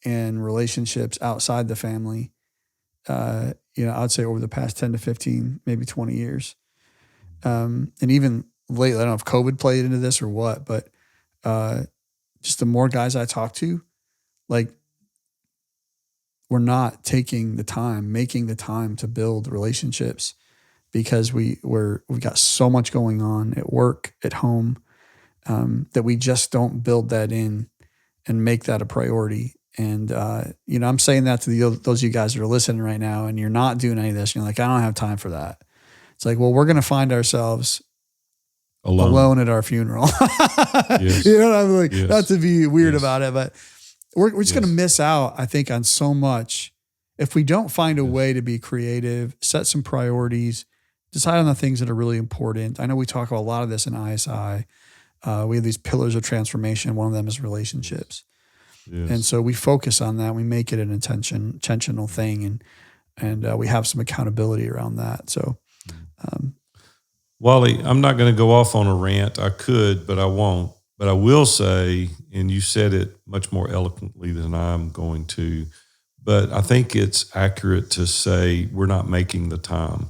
and relationships outside the family. I'd say over the past 10 to 15, maybe 20 years, and even lately. I don't know if COVID played into this or what, but just the more guys I talk to, like, we're not taking the time, making the time to build relationships because we've got so much going on at work, at home, that we just don't build that in and make that a priority. And, I'm saying that to those of you guys that are listening right now, and you're not doing any of this. And you're like, I don't have time for that. It's like, well, we're going to find ourselves alone at our funeral. Yes. I'm like, not to be weird about it, but we're just going to miss out, I think, on so much if we don't find a way to be creative, set some priorities, decide on the things that are really important. I know we talk about a lot of this in ISI. We have these pillars of transformation. One of them is relationships. Yes. And so we focus on that. We make it an intentional thing, and we have some accountability around that. So, Wally, I'm not going to go off on a rant. I could, but I won't. But I will say, and you said it much more eloquently than I'm going to, but I think it's accurate to say we're not making the time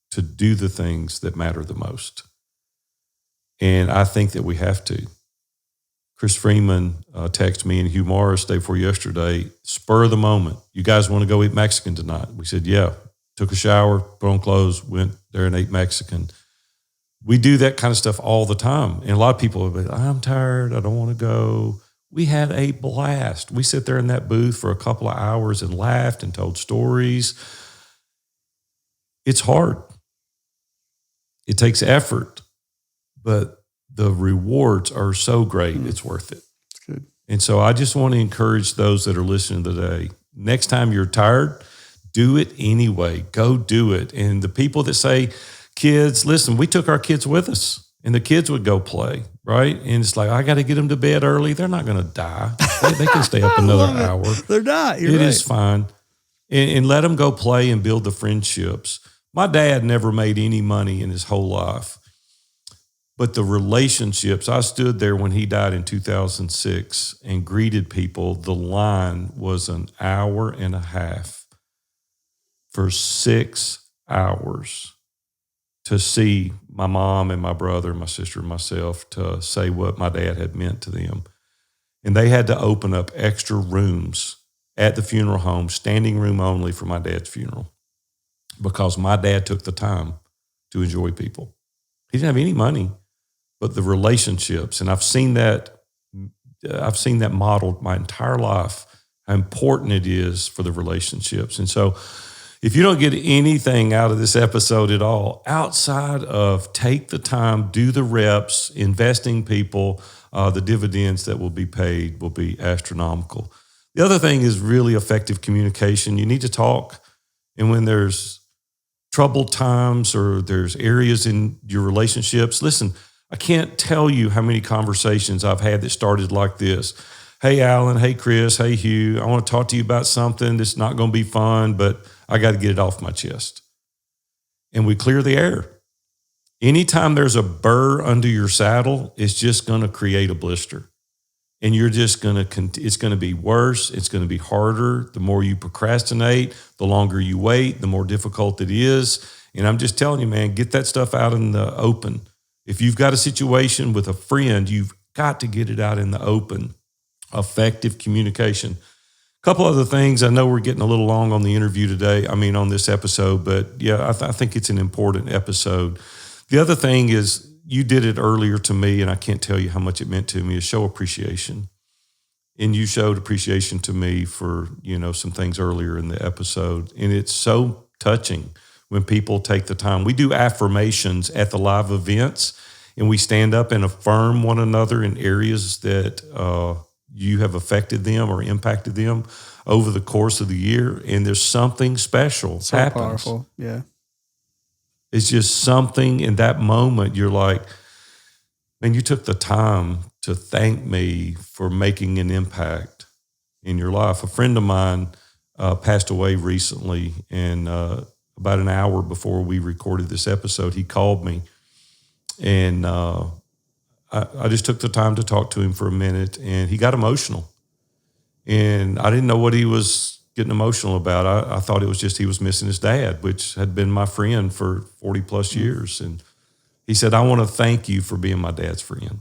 to do the things that matter the most. And I think that we have to. Chris Freeman texted me and Hugh Morris day before yesterday, spur of the moment. You guys want to go eat Mexican tonight? We said, yeah. Took a shower, put on clothes, went there and ate Mexican. We do that kind of stuff all the time. And a lot of people will be like, I'm tired. I don't want to go. We had a blast. We sit there in that booth for a couple of hours and laughed and told stories. It's hard. It takes effort, but the rewards are so great. It's worth it. It's good. And so I just want to encourage those that are listening today. Next time you're tired, do it anyway. Go do it. And the people that say, kids, listen, we took our kids with us and the kids would go play, right? And it's like, I got to get them to bed early. They're not going to die. They can stay up another hour. They're not. You're It right. is fine. And let them go play and build the friendships. My dad never made any money in his whole life. But the relationships, I stood there when he died in 2006 and greeted people. The line was an hour and a half for 6 hours to see my mom and my brother, my sister and myself, to say what my dad had meant to them. And they had to open up extra rooms at the funeral home, standing room only for my dad's funeral, because my dad took the time to enjoy people. He didn't have any money, but the relationships. And I've seen that modeled my entire life, how important it is for the relationships. And so if you don't get anything out of this episode at all, outside of take the time, do the reps, investing people, the dividends that will be paid will be astronomical. The other thing is really effective communication. You need to talk. And when there's troubled times or there's areas in your relationships, listen, I can't tell you how many conversations I've had that started like this. Hey, Alan. Hey, Chris. Hey, Hugh. I want to talk to you about something that's not going to be fun, but I got to get it off my chest. And we clear the air. Anytime there's a burr under your saddle, it's just going to create a blister. And you're just going to, it's going to be worse. It's going to be harder. The more you procrastinate, the longer you wait, the more difficult it is. And I'm just telling you, man, get that stuff out in the open. If you've got a situation with a friend, you've got to get it out in the open. Effective communication. A couple other things. I know we're getting a little long on the interview today. On this episode, but yeah, I think it's an important episode. The other thing is, you did it earlier to me, and I can't tell you how much it meant to me, is show appreciation. And you showed appreciation to me for, some things earlier in the episode. And it's so touching when people take the time. We do affirmations at the live events, and we stand up and affirm one another in areas that you have affected them or impacted them over the course of the year. And there's something special So happens. powerful. Yeah. It's just something in that moment. You're like, man, you took the time to thank me for making an impact in your life. A friend of mine passed away recently, and about an hour before we recorded this episode, he called me, and I just took the time to talk to him for a minute, and he got emotional. And I didn't know what he was getting emotional about. I thought it was just he was missing his dad, which had been my friend for 40 plus years. And he said, I want to thank you for being my dad's friend.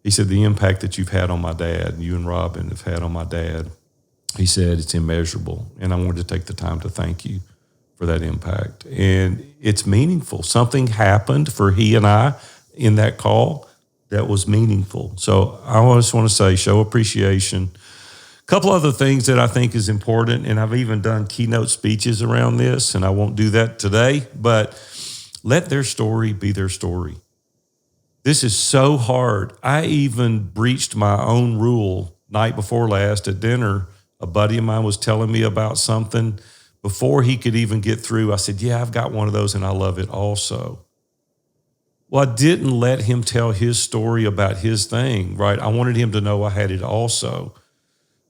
He said, the impact that you've had on my dad, you and Robin have had on my dad, he said, it's immeasurable. And I wanted to take the time to thank you for that impact. And it's meaningful. Something happened for he and I in that call that was meaningful. So I just want to say, show appreciation. A couple other things that I think is important, and I've even done keynote speeches around this, and I won't do that today, but let their story be their story. This is so hard. I even breached my own rule night before last at dinner. A buddy of mine was telling me about something, Before he could even get through, I said, yeah, I've got one of those and I love it also. Well, I didn't let him tell his story about his thing, right? I wanted him to know I had it also.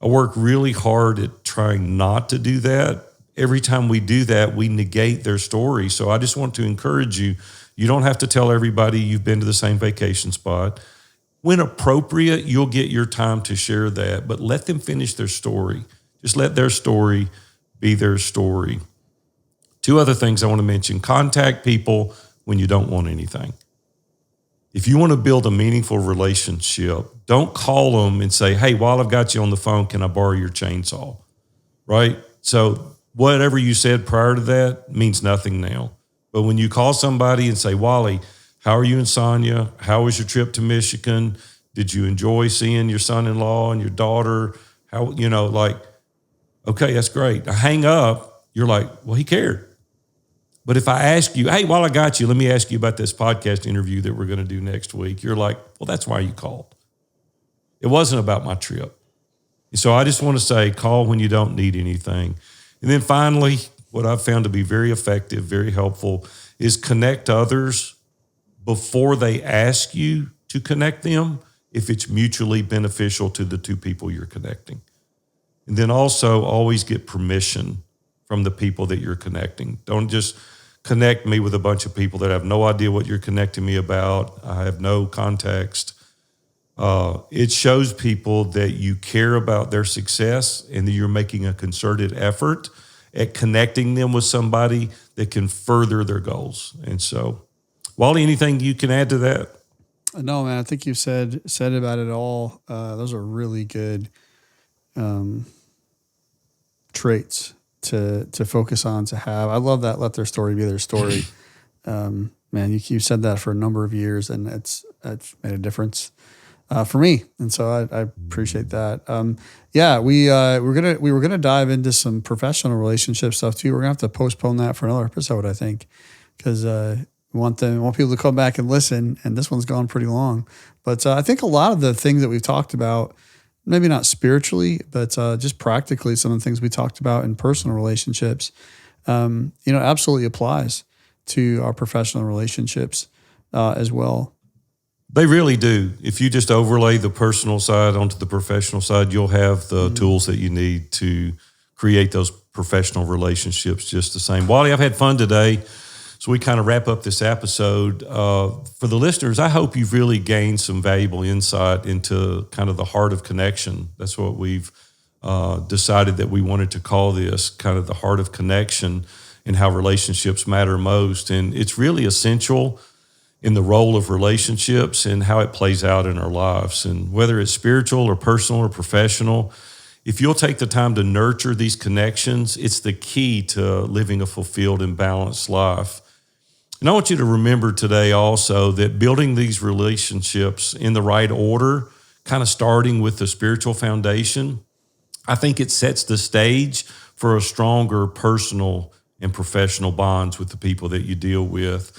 I work really hard at trying not to do that. Every time we do that, we negate their story. So I just want to encourage you, you don't have to tell everybody you've been to the same vacation spot. When appropriate, you'll get your time to share that, but let them finish their story. Just let their story be their story. Two other things I want to mention. Contact people when you don't want anything. If you want to build a meaningful relationship, don't call them and say, hey, while I've got you on the phone, can I borrow your chainsaw? Right? So whatever you said prior to that means nothing now. But when you call somebody and say, Wally, how are you and Sonia? How was your trip to Michigan? Did you enjoy seeing your son-in-law and your daughter? How, okay, that's great. I hang up. You're like, well, he cared. But if I ask you, hey, while I got you, let me ask you about this podcast interview that we're going to do next week. You're like, well, that's why you called. It wasn't about my trip. So I just want to say, call when you don't need anything. And then finally, what I've found to be very effective, very helpful, is connect others before they ask you to connect them if it's mutually beneficial to the two people you're connecting. And then also always get permission from the people that you're connecting. Don't just connect me with a bunch of people that have no idea what you're connecting me about. I have no context. It shows people that you care about their success and that you're making a concerted effort at connecting them with somebody that can further their goals. And so, Wally, anything you can add to that? No, man, I think you've said about it all. Those are really good traits to focus on, to have. I love that. Let their story be their story. Man, you said that for a number of years, and it's made a difference for me, and so I appreciate that. We were gonna dive into some professional relationship stuff too. We're gonna have to postpone that for another episode, I think, because we want people to come back and listen. And this one's gone pretty long, but I think a lot of the things that we've talked about, maybe not spiritually, but just practically, some of the things we talked about in personal relationships, absolutely applies to our professional relationships as well. They really do. If you just overlay the personal side onto the professional side, you'll have the tools that you need to create those professional relationships just the same. Wally, I've had fun today. So we kind of wrap up this episode. For the listeners, I hope you've really gained some valuable insight into kind of the heart of connection. That's what we've decided that we wanted to call this, kind of the heart of connection and how relationships matter most. And it's really essential in the role of relationships and how it plays out in our lives. And whether it's spiritual or personal or professional, if you'll take the time to nurture these connections, it's the key to living a fulfilled and balanced life. And I want you to remember today also that building these relationships in the right order, kind of starting with the spiritual foundation, I think it sets the stage for a stronger personal and professional bonds with the people that you deal with.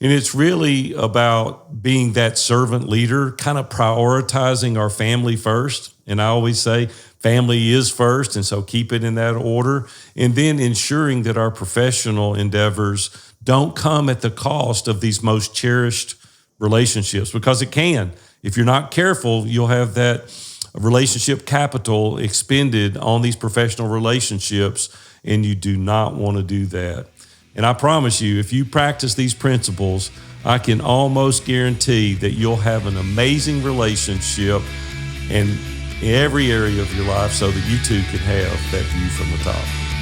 And it's really about being that servant leader, kind of prioritizing our family first. And I always say family is first, and so keep it in that order. And then ensuring that our professional endeavors don't come at the cost of these most cherished relationships, because it can. If you're not careful, you'll have that relationship capital expended on these professional relationships, and you do not want to do that. And I promise you, if you practice these principles, I can almost guarantee that you'll have an amazing relationship in every area of your life so that you too can have that view from the top.